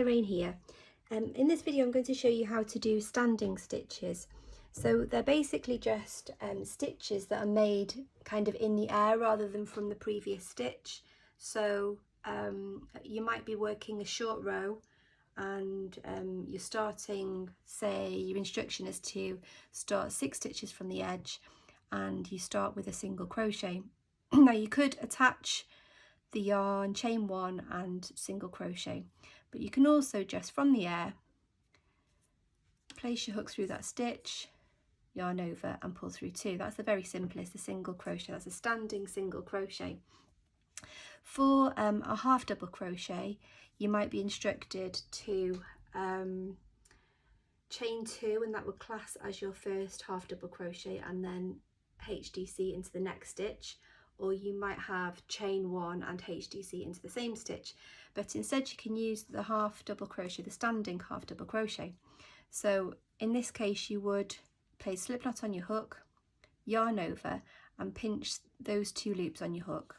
Lorraine here. In this video I'm going to show you how to do standing stitches. So they're basically just stitches that are made kind of in the air rather than from the previous stitch. So you might be working a short row and you're starting, say your instruction is to start 6 stitches from the edge and you start with a single crochet. Now you could attach the yarn, chain 1 and single crochet, but you can also just from the air place your hook through that stitch, yarn over and pull through 2. That's the very simplest, a single crochet. That's a standing single crochet. For a half double crochet you might be instructed to chain 2, and that would class as your first half double crochet and then HDC into the next stitch, or you might have chain 1 and HDC into the same stitch, but instead you can use the half double crochet, the standing half double crochet. So in this case you would place slip knot on your hook, yarn over and pinch those 2 loops on your hook.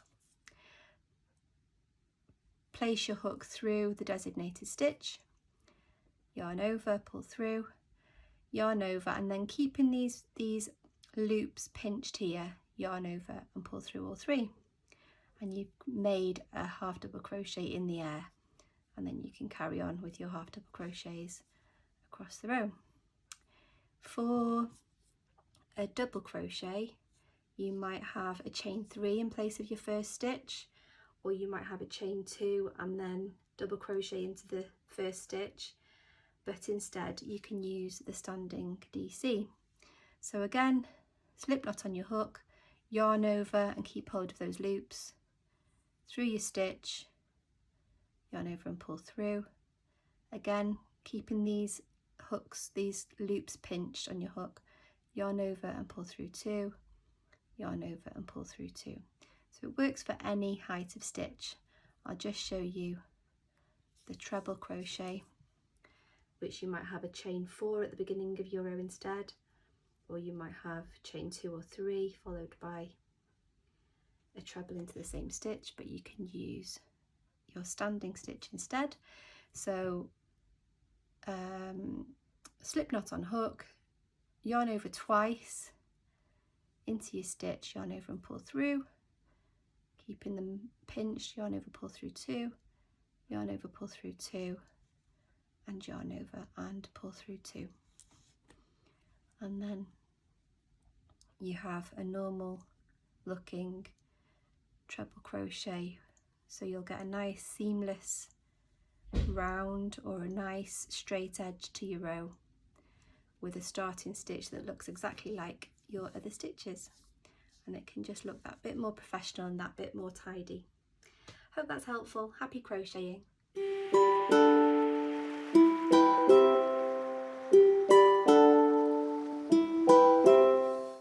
Place your hook through the designated stitch, yarn over, pull through, yarn over, and then keeping these loops pinched here, yarn over and pull through all 3, and you've made a half double crochet in the air, and then you can carry on with your half double crochets across the row. For a double crochet you might have a chain 3 in place of your first stitch, or you might have a chain 2 and then double crochet into the first stitch, but instead you can use the standing DC. So again, slip knot on your hook, yarn over and keep hold of those loops, through your stitch, yarn over and pull through, again keeping these hooks, these loops pinched on your hook, yarn over and pull through 2, yarn over and pull through 2. So it works for any height of stitch. I'll just show you the treble crochet, which you might have a chain 4 at the beginning of your row instead, or you might have chain 2 or 3 followed by a treble into the same stitch, but you can use your standing stitch instead. So slip knot on hook, yarn over twice into your stitch, yarn over and pull through, keeping them pinched, yarn over, pull through 2, yarn over, pull through 2, and yarn over and pull through 2. And then you have a normal looking treble crochet, so you'll get a nice seamless round or a nice straight edge to your row with a starting stitch that looks exactly like your other stitches, and it can just look that bit more professional and that bit more tidy. Hope that's helpful. Happy crocheting.